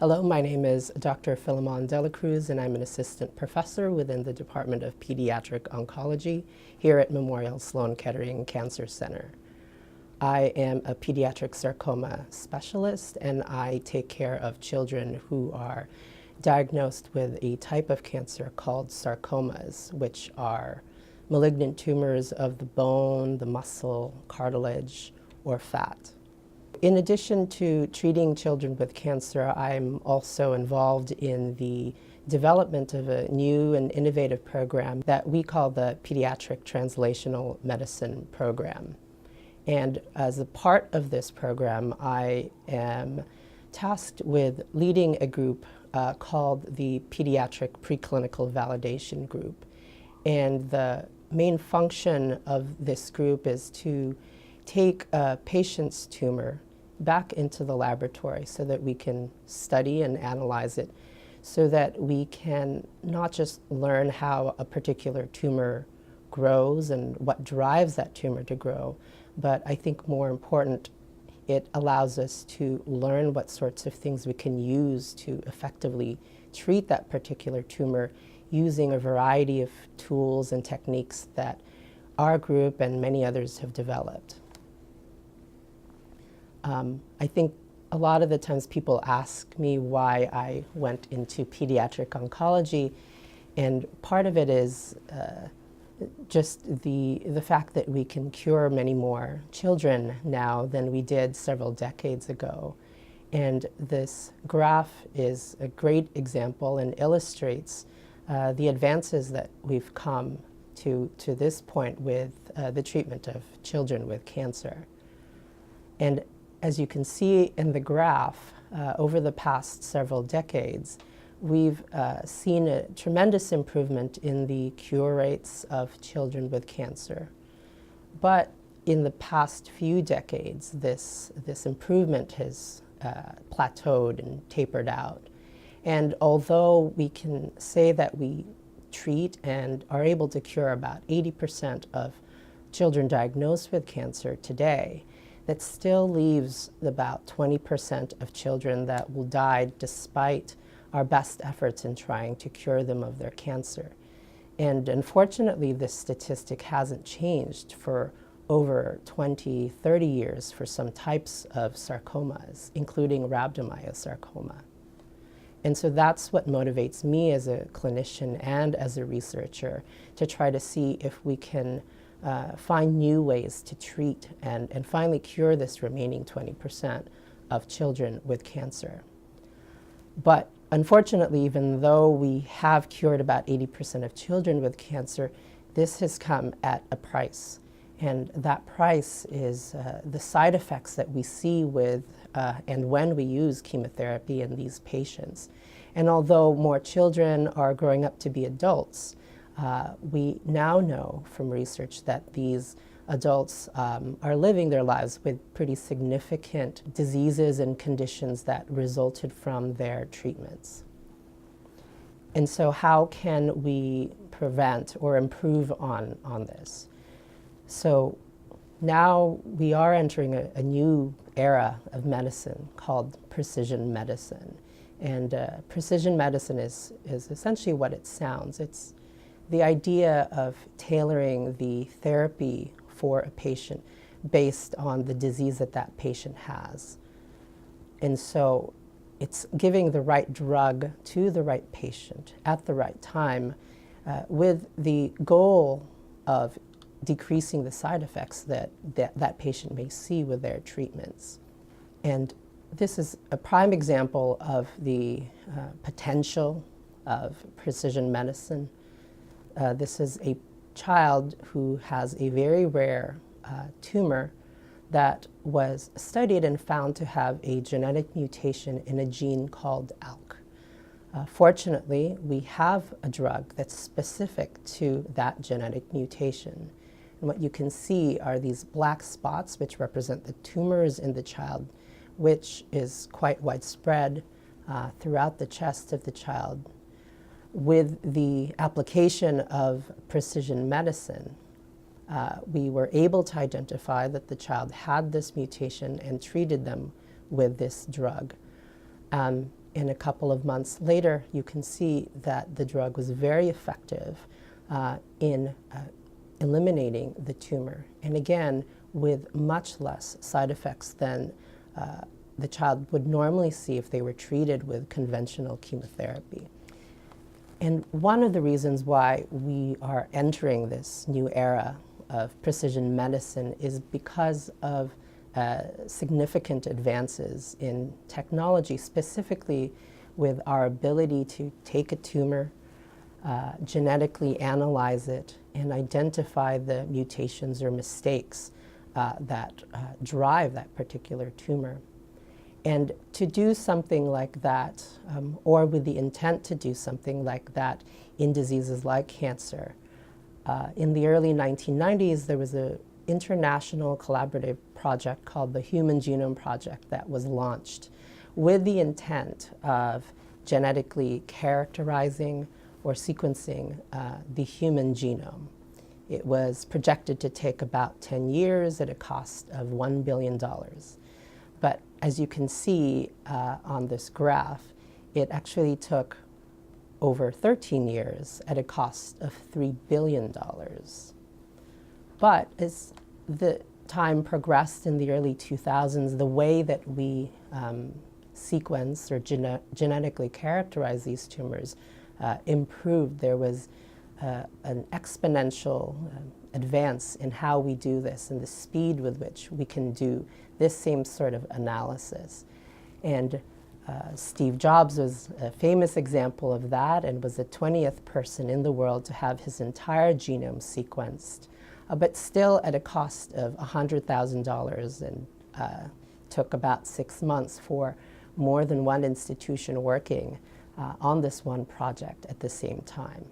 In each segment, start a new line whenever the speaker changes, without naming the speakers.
Hello, my name is Dr. Filimon Dela Cruz, and I'm an assistant professor within the Department of Pediatric Oncology here at Memorial Sloan Kettering Cancer Center. I am a pediatric sarcoma specialist, and I take care of children who are diagnosed with a type of cancer called sarcomas, which are malignant tumors of the bone, the muscle, cartilage, or fat. In addition to treating children with cancer, I'm also involved in the development of a new and innovative program that we call the Pediatric Translational Medicine Program. And as a part of this program, I am tasked with leading a group called the Pediatric Preclinical Validation Group. And the main function of this group is to take a patient's tumor back into the laboratory so that we can study and analyze it, so that we can not just learn how a particular tumor grows and what drives that tumor to grow, but I think more important, it allows us to learn what sorts of things we can use to effectively treat that particular tumor using a variety of tools and techniques that our group and many others have developed. I think a lot of the times people ask me why I went into pediatric oncology, and part of it is just the fact that we can cure many more children now than we did several decades ago. And this graph is a great example and illustrates the advances that we've come to this point with the treatment of children with cancer. And as you can see in the graph, over the past several decades, we've seen a tremendous improvement in the cure rates of children with cancer. But in the past few decades, this improvement has plateaued and tapered out. And although we can say that we treat and are able to cure about 80% of children diagnosed with cancer today, that still leaves about 20% of children that will die despite our best efforts in trying to cure them of their cancer. And unfortunately, this statistic hasn't changed for over 20, 30 years for some types of sarcomas, including rhabdomyosarcoma. And so that's what motivates me as a clinician and as a researcher to try to see if we can find new ways to treat and finally cure this remaining 20% of children with cancer. But unfortunately, even though we have cured about 80% of children with cancer, this has come at a price. And that price is the side effects that we see with and when we use chemotherapy in these patients. And although more children are growing up to be adults, we now know from research that these adults are living their lives with pretty significant diseases and conditions that resulted from their treatments. And so how can we prevent or improve on this? So now we are entering a new era of medicine called precision medicine. And precision medicine is essentially what it sounds. It's the idea of tailoring the therapy for a patient based on the disease that that patient has. And so it's giving the right drug to the right patient at the right time with the goal of decreasing the side effects that patient may see with their treatments. And this is a prime example of the potential of precision medicine. This is a child who has a very rare tumor that was studied and found to have a genetic mutation in a gene called ALK. Fortunately, we have a drug that's specific to that genetic mutation. And what you can see are these black spots, which represent the tumors in the child, which is quite widespread throughout the chest of the child. With the application of precision medicine, we were able to identify that the child had this mutation and treated them with this drug. In a couple of months later, you can see that the drug was very effective in eliminating the tumor, and again, with much less side effects than the child would normally see if they were treated with conventional chemotherapy. And one of the reasons why we are entering this new era of precision medicine is because of significant advances in technology, specifically with our ability to take a tumor, genetically analyze it, and identify the mutations or mistakes that drive that particular tumor. And to do something like that, or with the intent to do something like that in diseases like cancer, in the early 1990s, there was an international collaborative project called the Human Genome Project that was launched with the intent of genetically characterizing or sequencing the human genome. It was projected to take about 10 years at a cost of $1 billion. But as you can see on this graph, it actually took over 13 years at a cost of $3 billion. But as the time progressed in the early 2000s, the way that we sequence or genetically characterize these tumors improved. There was an exponential advance in how we do this and the speed with which we can do this same sort of analysis. And Steve Jobs was a famous example of that and was the 20th person in the world to have his entire genome sequenced, but still at a cost of $100,000, and took about 6 months for more than one institution working on this one project at the same time.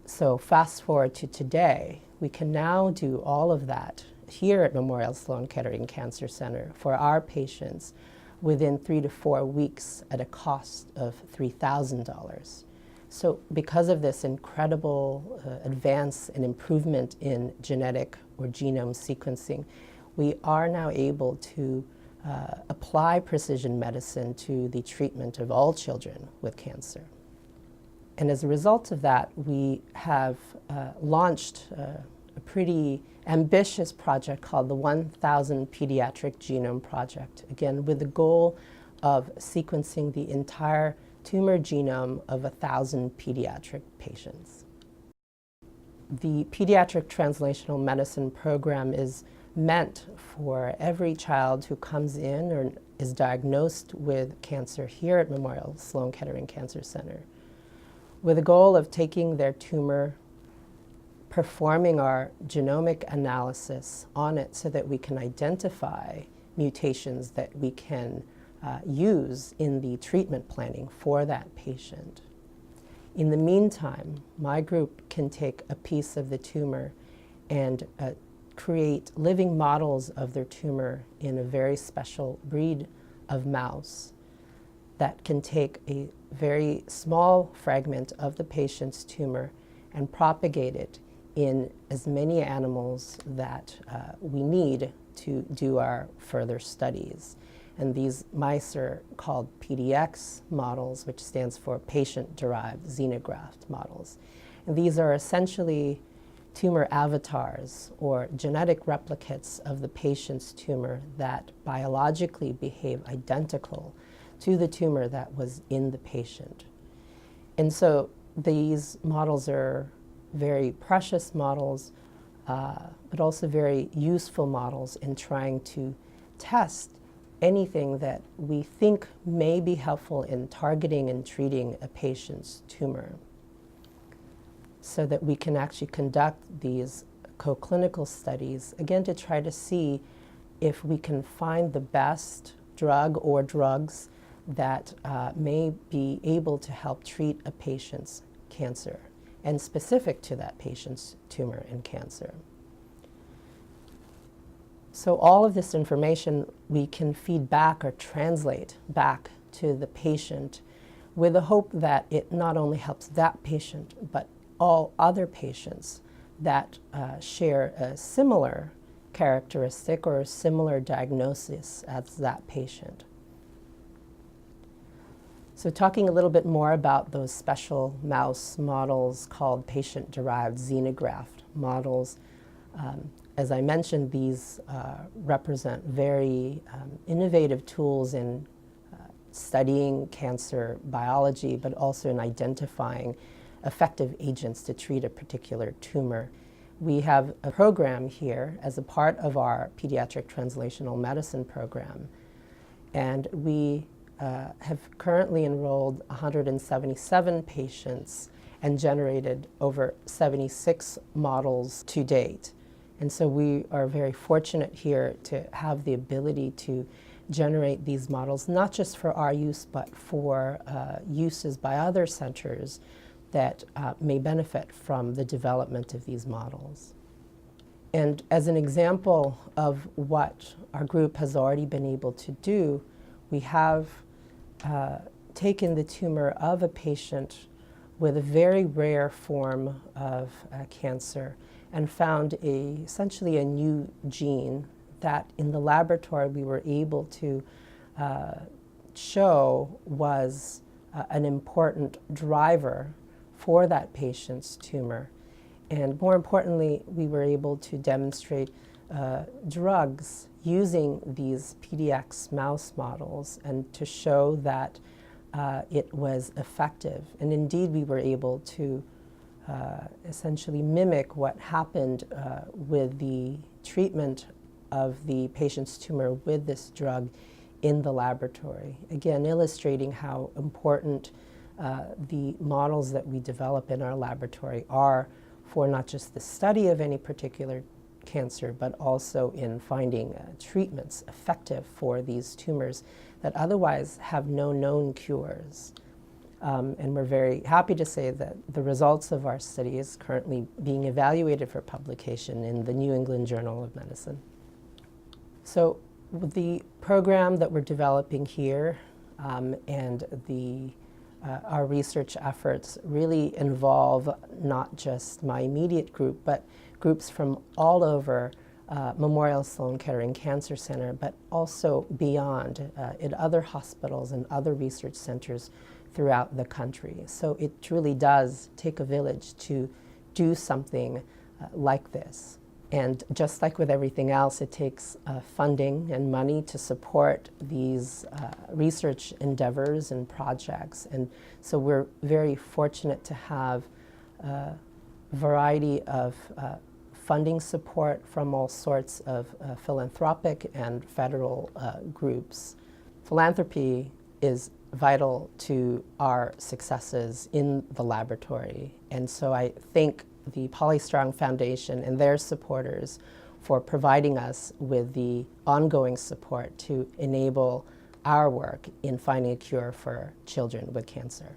So fast forward to today, we can now do all of that here at Memorial Sloan Kettering Cancer Center for our patients within 3 to 4 weeks at a cost of $3,000. So because of this incredible advance and improvement in genetic or genome sequencing, we are now able to apply precision medicine to the treatment of all children with cancer. And as a result of that, we have launched a pretty ambitious project called the 1,000 Pediatric Genome Project, again with the goal of sequencing the entire tumor genome of 1,000 pediatric patients. The Pediatric Translational Medicine program is meant for every child who comes in or is diagnosed with cancer here at Memorial Sloan Kettering Cancer Center, with the goal of taking their tumor, performing our genomic analysis on it so that we can identify mutations that we can use in the treatment planning for that patient. In the meantime, my group can take a piece of the tumor and create living models of their tumor in a very special breed of mouse that can take a very small fragment of the patient's tumor and propagate it in as many animals that we need to do our further studies. And these mice are called PDX models, which stands for patient-derived xenograft models. And these are essentially tumor avatars or genetic replicates of the patient's tumor that biologically behave identical to the tumor that was in the patient. And so these models are very precious models, but also very useful models in trying to test anything that we think may be helpful in targeting and treating a patient's tumor, so that we can actually conduct these co-clinical studies, again, to try to see if we can find the best drug or drugs that may be able to help treat a patient's cancer and specific to that patient's tumor and cancer. So all of this information we can feed back or translate back to the patient with the hope that it not only helps that patient, but all other patients that share a similar characteristic or a similar diagnosis as that patient. So talking a little bit more about those special mouse models called patient-derived xenograft models. As I mentioned, these represent very innovative tools in studying cancer biology, but also in identifying effective agents to treat a particular tumor. We have a program here as a part of our Pediatric Translational Medicine program, and we have currently enrolled 177 patients and generated over 76 models to date. And so we are very fortunate here to have the ability to generate these models, not just for our use, but for uses by other centers that may benefit from the development of these models. And as an example of what our group has already been able to do, we have taken the tumor of a patient with a very rare form of cancer and found essentially a new gene that in the laboratory we were able to show was an important driver for that patient's tumor. And more importantly, we were able to demonstrate drugs using these PDX mouse models and to show that it was effective. And indeed, we were able to essentially mimic what happened with the treatment of the patient's tumor with this drug in the laboratory. Again, illustrating how important the models that we develop in our laboratory are for not just the study of any particular cancer, but also in finding treatments effective for these tumors that otherwise have no known cures. And we're very happy to say that the results of our study is currently being evaluated for publication in the New England Journal of Medicine. So the program that we're developing here and our research efforts really involve not just my immediate group, but groups from all over Memorial Sloan Kettering Cancer Center, but also beyond in other hospitals and other research centers throughout the country. So it truly does take a village to do something like this. And just like with everything else, it takes funding and money to support these research endeavors and projects. And so we're very fortunate to have a variety of funding support from all sorts of philanthropic and federal groups. Philanthropy is vital to our successes in the laboratory. And so I thank the PaulieStrong Foundation and their supporters for providing us with the ongoing support to enable our work in finding a cure for children with cancer.